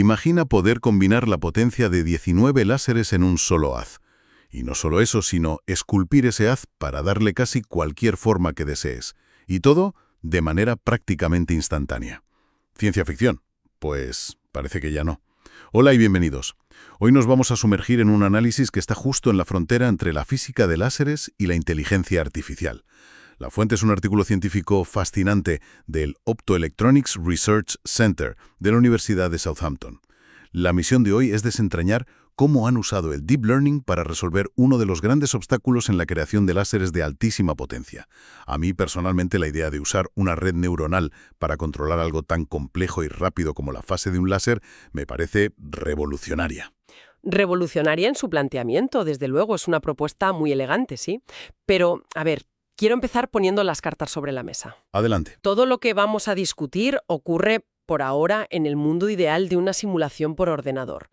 Imagina poder combinar la potencia de 19 láseres en un solo haz. Y no solo eso, sino esculpir ese haz para darle casi cualquier forma que desees. Y todo de manera prácticamente instantánea. ¿Ciencia ficción? Pues parece que ya no. Hola y bienvenidos. Hoy nos vamos a sumergir en un análisis que está justo en la frontera entre la física de láseres y la inteligencia artificial. La fuente es un artículo científico fascinante del Optoelectronics Research Center de la Universidad de Southampton. La misión de hoy es desentrañar cómo han usado el Deep Learning para resolver uno de los grandes obstáculos en la creación de láseres de altísima potencia. A mí, personalmente, la idea de usar una red neuronal para controlar algo tan complejo y rápido como la fase de un láser me parece revolucionaria. Revolucionaria en su planteamiento, desde luego, es una propuesta muy elegante, ¿sí? Pero, a ver, quiero empezar poniendo las cartas sobre la mesa. Adelante. Todo lo que vamos a discutir ocurre, por ahora, en el mundo ideal de una simulación por ordenador.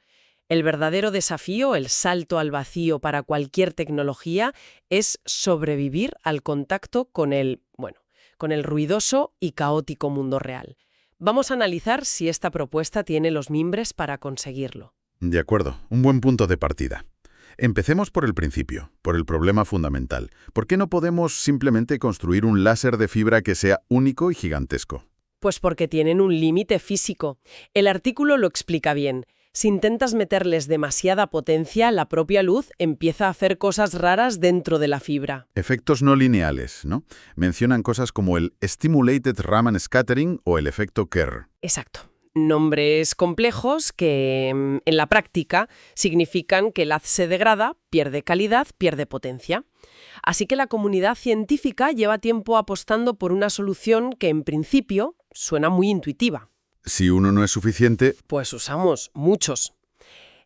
El verdadero desafío, el salto al vacío para cualquier tecnología, es sobrevivir al contacto con el ruidoso y caótico mundo real. Vamos a analizar si esta propuesta tiene los mimbres para conseguirlo. De acuerdo, un buen punto de partida. Empecemos por el principio, por el problema fundamental. ¿Por qué no podemos simplemente construir un láser de fibra que sea único y gigantesco? Pues porque tienen un límite físico. El artículo lo explica bien. Si intentas meterles demasiada potencia, la propia luz empieza a hacer cosas raras dentro de la fibra. Efectos no lineales, ¿no? Mencionan cosas como el Stimulated Raman Scattering o el efecto Kerr. Exacto. Nombres complejos que, en la práctica, significan que el haz se degrada, pierde calidad, pierde potencia. Así que la comunidad científica lleva tiempo apostando por una solución que, en principio, suena muy intuitiva. Si uno no es suficiente, pues usamos muchos.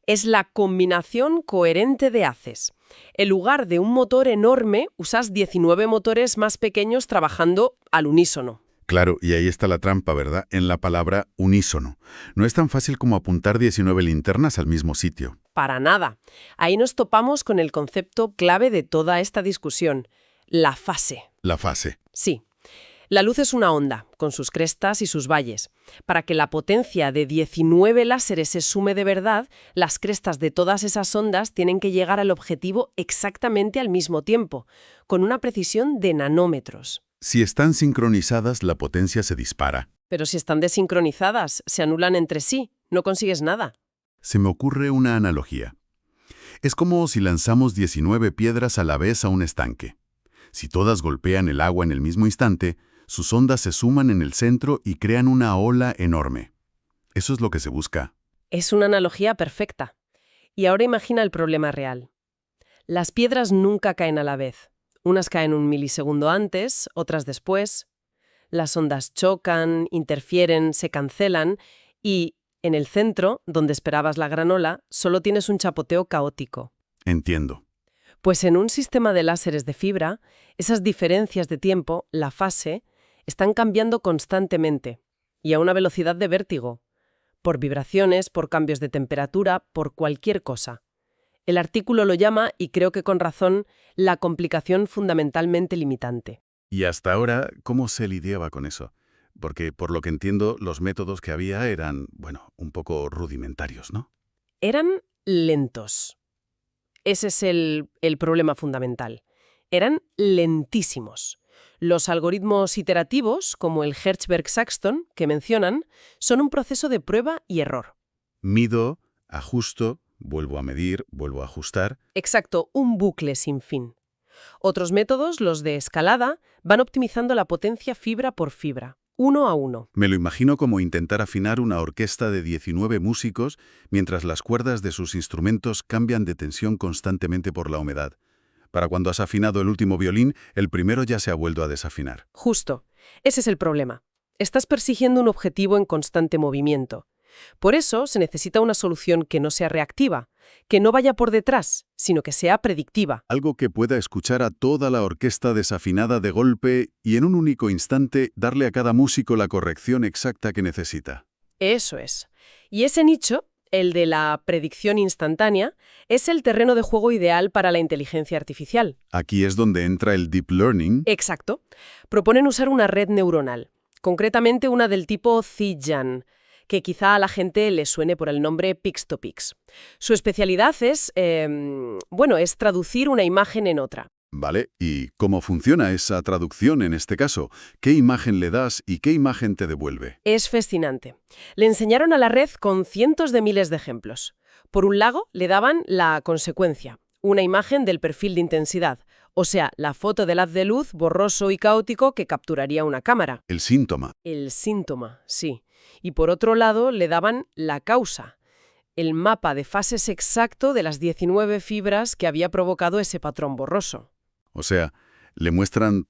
Es la combinación coherente de haces. En lugar de un motor enorme, usas 19 motores más pequeños trabajando al unísono. Claro, y ahí está la trampa, ¿verdad? En la palabra unísono. No es tan fácil como apuntar 19 linternas al mismo sitio. Para nada. Ahí nos topamos con el concepto clave de toda esta discusión, la fase. La fase. Sí. La luz es una onda, con sus crestas y sus valles. Para que la potencia de 19 láseres se sume de verdad, las crestas de todas esas ondas tienen que llegar al objetivo exactamente al mismo tiempo, con una precisión de nanómetros. Si están sincronizadas, la potencia se dispara. Pero si están desincronizadas, se anulan entre sí, no consigues nada. Se me ocurre una analogía. Es como si lanzamos 19 piedras a la vez a un estanque. Si todas golpean el agua en el mismo instante, sus ondas se suman en el centro y crean una ola enorme. Eso es lo que se busca. Es una analogía perfecta. Y ahora imagina el problema real. Las piedras nunca caen a la vez. Unas caen un milisegundo antes, otras después. Las ondas chocan, interfieren, se cancelan y, en el centro, donde esperabas la gran ola, solo tienes un chapoteo caótico. Entiendo. Pues en un sistema de láseres de fibra, esas diferencias de tiempo, la fase, están cambiando constantemente y a una velocidad de vértigo, por vibraciones, por cambios de temperatura, por cualquier cosa. El artículo lo llama, y creo que con razón, la complicación fundamentalmente limitante. Y hasta ahora, ¿cómo se lidiaba con eso? Porque, por lo que entiendo, los métodos que había eran, un poco rudimentarios, ¿no? Eran lentos. Ese es el problema fundamental. Eran lentísimos. Los algoritmos iterativos, como el Hertzberg-Saxton, que mencionan, son un proceso de prueba y error. Mido, ajusto, vuelvo a medir, vuelvo a ajustar. Exacto, un bucle sin fin. Otros métodos, los de escalada, van optimizando la potencia fibra por fibra, uno a uno. Me lo imagino como intentar afinar una orquesta de 19 músicos mientras las cuerdas de sus instrumentos cambian de tensión constantemente por la humedad. Para cuando has afinado el último violín, el primero ya se ha vuelto a desafinar. Justo. Ese es el problema. Estás persiguiendo un objetivo en constante movimiento. Por eso se necesita una solución que no sea reactiva, que no vaya por detrás, sino que sea predictiva. Algo que pueda escuchar a toda la orquesta desafinada de golpe y en un único instante darle a cada músico la corrección exacta que necesita. Eso es. Y ese nicho, el de la predicción instantánea, es el terreno de juego ideal para la inteligencia artificial. Aquí es donde entra el Deep Learning. Exacto. Proponen usar una red neuronal, concretamente una del tipo Zijan, que quizá a la gente le suene por el nombre Pix2Pix. Su especialidad es, es traducir una imagen en otra. Vale, ¿y cómo funciona esa traducción en este caso? ¿Qué imagen le das y qué imagen te devuelve? Es fascinante. Le enseñaron a la red con cientos de miles de ejemplos. Por un lado, le daban la consecuencia, una imagen del perfil de intensidad, o sea, la foto del haz de luz borroso y caótico que capturaría una cámara. El síntoma. El síntoma, sí. Y por otro lado, le daban la causa, el mapa de fases exacto de las 19 fibras que había provocado ese patrón borroso. O sea, le muestran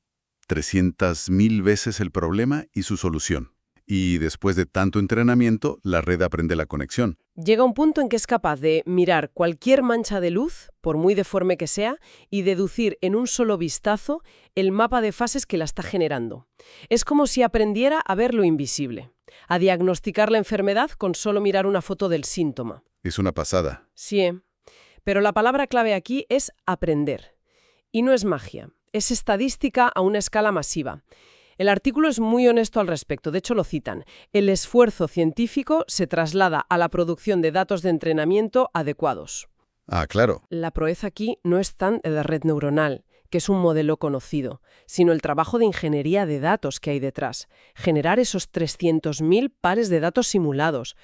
300.000 veces el problema y su solución. Y después de tanto entrenamiento, la red aprende la conexión. Llega un punto en que es capaz de mirar cualquier mancha de luz, por muy deforme que sea, y deducir en un solo vistazo el mapa de fases que la está generando. Es como si aprendiera a ver lo invisible, a diagnosticar la enfermedad con solo mirar una foto del síntoma. Es una pasada. Sí, pero la palabra clave aquí es aprender. Y no es magia, es estadística a una escala masiva. El artículo es muy honesto al respecto, de hecho lo citan. El esfuerzo científico se traslada a la producción de datos de entrenamiento adecuados. Ah, claro. La proeza aquí no es tan de la red neuronal, que es un modelo conocido, sino el trabajo de ingeniería de datos que hay detrás. Generar esos 300.000 pares de datos simulados.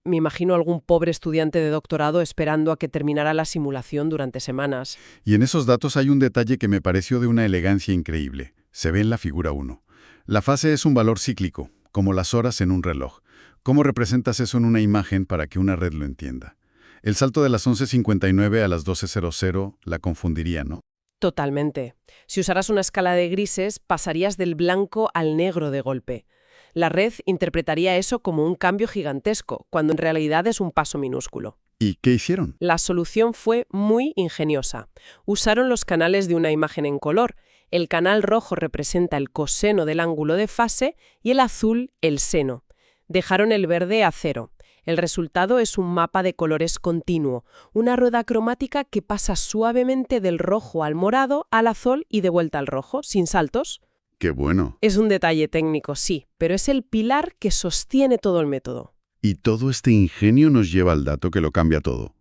Me imagino algún pobre estudiante de doctorado esperando a que terminara la simulación durante semanas. Y en esos datos hay un detalle que me pareció de una elegancia increíble. Se ve en la figura 1. La fase es un valor cíclico, como las horas en un reloj. ¿Cómo representas eso en una imagen para que una red lo entienda? El salto de las 11:59 a las 12:00 la confundiría, ¿no? Totalmente. Si usaras una escala de grises, pasarías del blanco al negro de golpe. La red interpretaría eso como un cambio gigantesco, cuando en realidad es un paso minúsculo. ¿Y qué hicieron? La solución fue muy ingeniosa. Usaron los canales de una imagen en color. El canal rojo representa el coseno del ángulo de fase y el azul el seno. Dejaron el verde a 0. El resultado es un mapa de colores continuo, una rueda cromática que pasa suavemente del rojo al morado, al azul y de vuelta al rojo, sin saltos. ¡Qué bueno! Es un detalle técnico, sí, pero es el pilar que sostiene todo el método. Y todo este ingenio nos lleva al dato que lo cambia todo.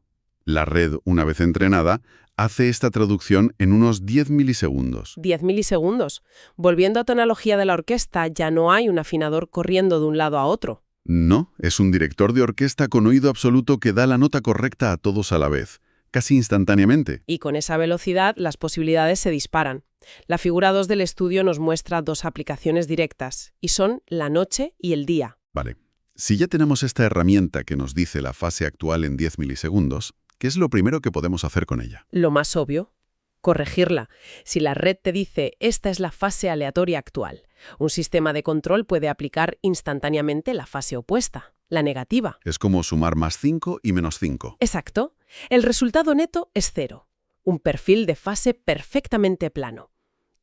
La red, una vez entrenada, hace esta traducción en unos 10 milisegundos. 10 milisegundos. Volviendo a tu analogía de la orquesta, ya no hay un afinador corriendo de un lado a otro. No, es un director de orquesta con oído absoluto que da la nota correcta a todos a la vez, casi instantáneamente. Y con esa velocidad las posibilidades se disparan. La figura 2 del estudio nos muestra dos aplicaciones directas, y son la noche y el día. Vale. Si ya tenemos esta herramienta que nos dice la fase actual en 10 milisegundos, ¿qué es lo primero que podemos hacer con ella? Lo más obvio, corregirla. Si la red te dice esta es la fase aleatoria actual, un sistema de control puede aplicar instantáneamente la fase opuesta, la negativa. Es como sumar +5 y -5. Exacto. El resultado neto es 0. Un perfil de fase perfectamente plano.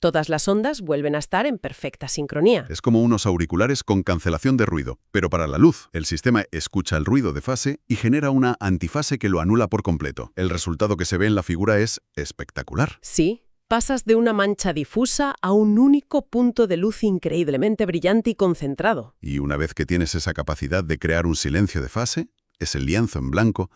Todas las ondas vuelven a estar en perfecta sincronía. Es como unos auriculares con cancelación de ruido, pero para la luz. El sistema escucha el ruido de fase y genera una antifase que lo anula por completo. El resultado que se ve en la figura es espectacular. Sí, pasas de una mancha difusa a un único punto de luz increíblemente brillante y concentrado. Y una vez que tienes esa capacidad de crear un silencio de fase, ese lienzo en blanco,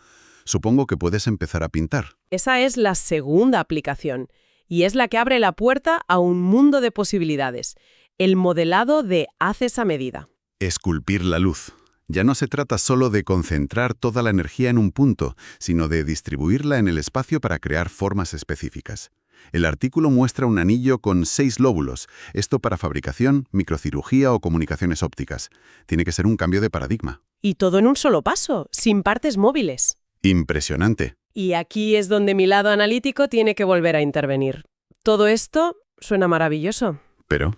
supongo que puedes empezar a pintar. Esa es la segunda aplicación. Y es la que abre la puerta a un mundo de posibilidades. El modelado de haces a medida. Esculpir la luz. Ya no se trata solo de concentrar toda la energía en un punto, sino de distribuirla en el espacio para crear formas específicas. El artículo muestra un anillo con 6 lóbulos, esto para fabricación, microcirugía o comunicaciones ópticas. Tiene que ser un cambio de paradigma. Y todo en un solo paso, sin partes móviles. Impresionante. Y aquí es donde mi lado analítico tiene que volver a intervenir. Todo esto suena maravilloso. Pero,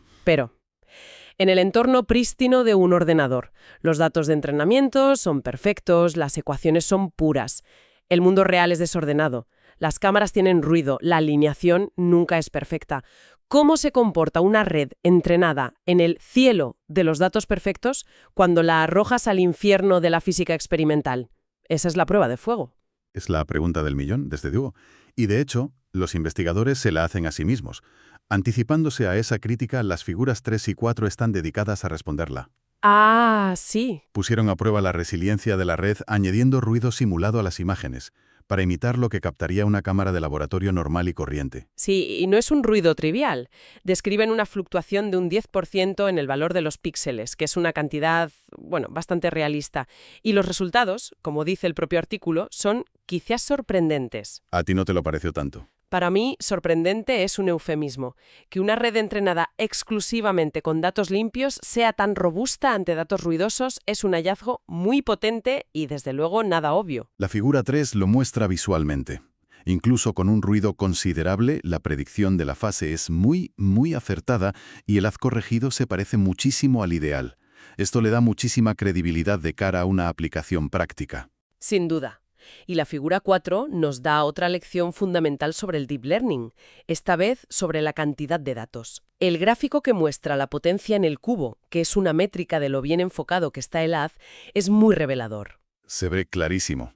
en el entorno prístino de un ordenador, los datos de entrenamiento son perfectos, las ecuaciones son puras. El mundo real es desordenado. Las cámaras tienen ruido, la alineación nunca es perfecta. ¿Cómo se comporta una red entrenada en el cielo de los datos perfectos cuando la arrojas al infierno de la física experimental? Esa es la prueba de fuego. es la pregunta del millón, desde luego. Y de hecho, los investigadores se la hacen a sí mismos. Anticipándose a esa crítica, las figuras 3 y 4 están dedicadas a responderla. Ah, sí. Pusieron a prueba la resiliencia de la red añadiendo ruido simulado a las imágenes, para imitar lo que captaría una cámara de laboratorio normal y corriente. Sí, y no es un ruido trivial. Describen una fluctuación de un 10% en el valor de los píxeles, que es una cantidad, bueno, bastante realista. Y los resultados, como dice el propio artículo, son quizás sorprendentes. ¿A ti no te lo pareció tanto? Para mí, sorprendente es un eufemismo. Que una red entrenada exclusivamente con datos limpios sea tan robusta ante datos ruidosos es un hallazgo muy potente y, desde luego, nada obvio. La figura 3 lo muestra visualmente. Incluso con un ruido considerable, la predicción de la fase es muy acertada y el haz corregido se parece muchísimo al ideal. Esto le da muchísima credibilidad de cara a una aplicación práctica. Sin duda. Y la figura 4 nos da otra lección fundamental sobre el Deep Learning, esta vez sobre la cantidad de datos. El gráfico que muestra la potencia en el cubo, que es una métrica de lo bien enfocado que está el haz, es muy revelador. Se ve clarísimo.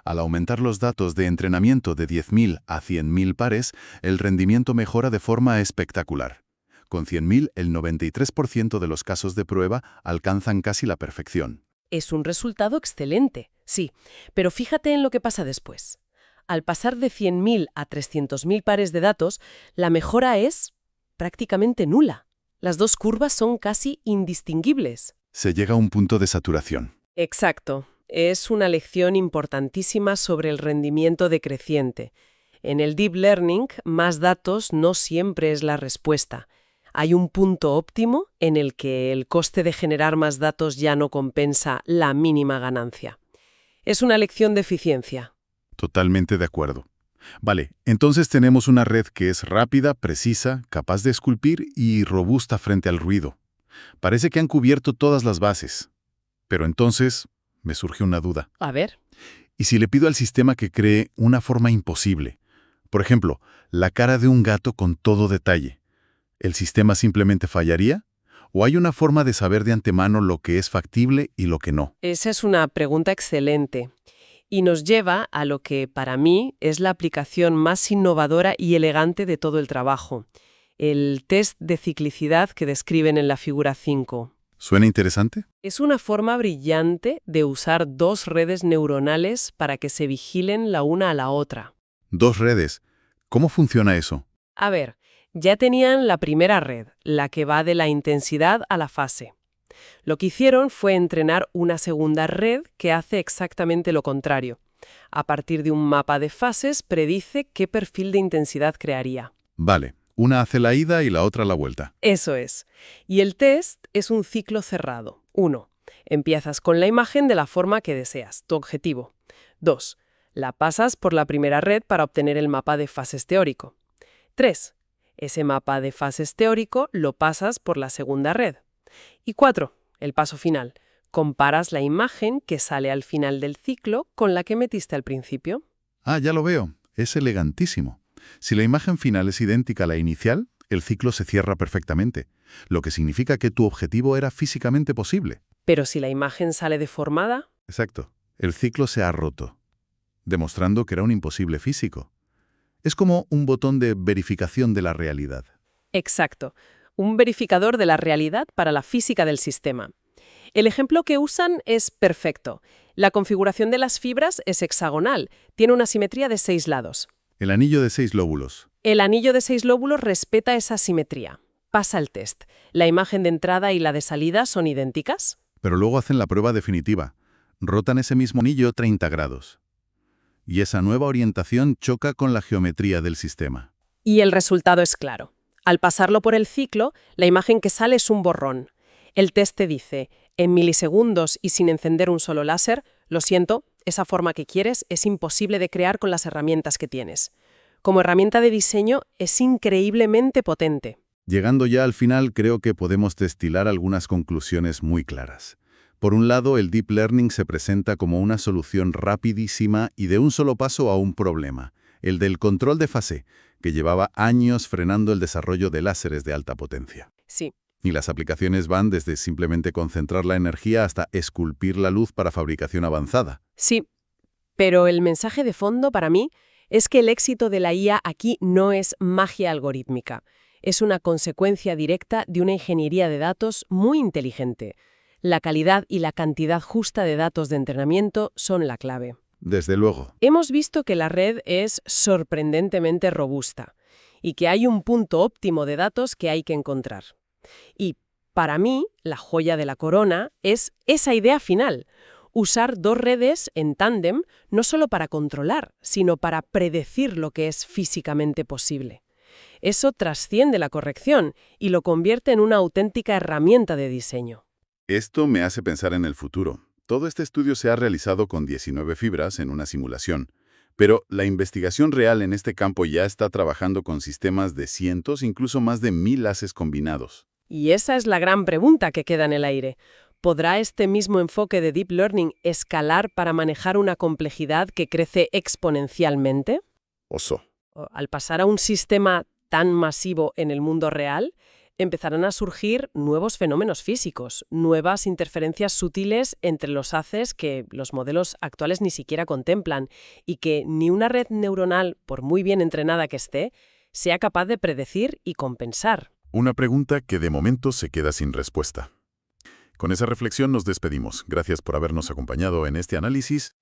Al aumentar los datos de entrenamiento de 10.000 a 100.000 pares, el rendimiento mejora de forma espectacular. Con 100.000, el 93% de los casos de prueba alcanzan casi la perfección. Es un resultado excelente, sí, pero fíjate en lo que pasa después. Al pasar de 100.000 a 300.000 pares de datos, la mejora es prácticamente nula. Las dos curvas son casi indistinguibles. Se llega a un punto de saturación. Exacto. Es una lección importantísima sobre el rendimiento decreciente. En el Deep Learning, más datos no siempre es la respuesta. Hay un punto óptimo en el que el coste de generar más datos ya no compensa la mínima ganancia. Es una lección de eficiencia. Totalmente de acuerdo. Vale, entonces tenemos una red que es rápida, precisa, capaz de esculpir y robusta frente al ruido. Parece que han cubierto todas las bases. Pero entonces me surge una duda. A ver. ¿Y si le pido al sistema que cree una forma imposible? Por ejemplo, la cara de un gato con todo detalle. ¿El sistema simplemente fallaría? ¿O hay una forma de saber de antemano lo que es factible y lo que no? Esa es una pregunta excelente. Y nos lleva a lo que, para mí, es la aplicación más innovadora y elegante de todo el trabajo. El test de ciclicidad que describen en la figura 5. ¿Suena interesante? Es una forma brillante de usar dos redes neuronales para que se vigilen la una a la otra. Dos redes. ¿Cómo funciona eso? A ver, ya tenían la primera red, la que va de la intensidad a la fase. Lo que hicieron fue entrenar una segunda red que hace exactamente lo contrario. A partir de un mapa de fases, predice qué perfil de intensidad crearía. Vale, una hace la ida y la otra la vuelta. Eso es. Y el test es un ciclo cerrado. 1. Empiezas con la imagen de la forma que deseas, tu objetivo. 2. La pasas por la primera red para obtener el mapa de fases teórico. 3. Ese mapa de fases teórico lo pasas por la segunda red. Y 4. El paso final. Comparas la imagen que sale al final del ciclo con la que metiste al principio. Ah, ya lo veo. Es elegantísimo. Si la imagen final es idéntica a la inicial, el ciclo se cierra perfectamente, lo que significa que tu objetivo era físicamente posible. Pero si la imagen sale deformada... Exacto. El ciclo se ha roto, demostrando que era un imposible físico. Es como un botón de verificación de la realidad. Exacto. Un verificador de la realidad para la física del sistema. El ejemplo que usan es perfecto. La configuración de las fibras es hexagonal, tiene una simetría de 6 lados. El anillo de 6 lóbulos. El anillo de 6 lóbulos respeta esa simetría. Pasa el test. ¿La imagen de entrada y la de salida son idénticas? Pero luego hacen la prueba definitiva. Rotan ese mismo anillo 30 grados. Y esa nueva orientación choca con la geometría del sistema. Y el resultado es claro. Al pasarlo por el ciclo, la imagen que sale es un borrón. El test te dice, en milisegundos y sin encender un solo láser, lo siento, esa forma que quieres es imposible de crear con las herramientas que tienes. Como herramienta de diseño, es increíblemente potente. Llegando ya al final, creo que podemos destilar algunas conclusiones muy claras. Por un lado, el Deep Learning se presenta como una solución rapidísima y de un solo paso a un problema, el del control de fase, que llevaba años frenando el desarrollo de láseres de alta potencia. Sí. Y las aplicaciones van desde simplemente concentrar la energía hasta esculpir la luz para fabricación avanzada. Sí, pero el mensaje de fondo para mí es que el éxito de la IA aquí no es magia algorítmica. Es una consecuencia directa de una ingeniería de datos muy inteligente. La calidad y la cantidad justa de datos de entrenamiento son la clave. Desde luego. Hemos visto que la red es sorprendentemente robusta y que hay un punto óptimo de datos que hay que encontrar. Y para mí, la joya de la corona es esa idea final: usar dos redes en tándem no solo para controlar, sino para predecir lo que es físicamente posible. Eso trasciende la corrección y lo convierte en una auténtica herramienta de diseño. Esto me hace pensar en el futuro. Todo este estudio se ha realizado con 19 fibras en una simulación, pero la investigación real en este campo ya está trabajando con sistemas de cientos, incluso más de 1000 haces combinados. Y esa es la gran pregunta que queda en el aire. ¿Podrá este mismo enfoque de Deep Learning escalar para manejar una complejidad que crece exponencialmente? Oso. Al pasar a un sistema tan masivo en el mundo real, empezarán a surgir nuevos fenómenos físicos, nuevas interferencias sutiles entre los haces que los modelos actuales ni siquiera contemplan y que ni una red neuronal, por muy bien entrenada que esté, sea capaz de predecir y compensar. Una pregunta que de momento se queda sin respuesta. Con esa reflexión nos despedimos. Gracias por habernos acompañado en este análisis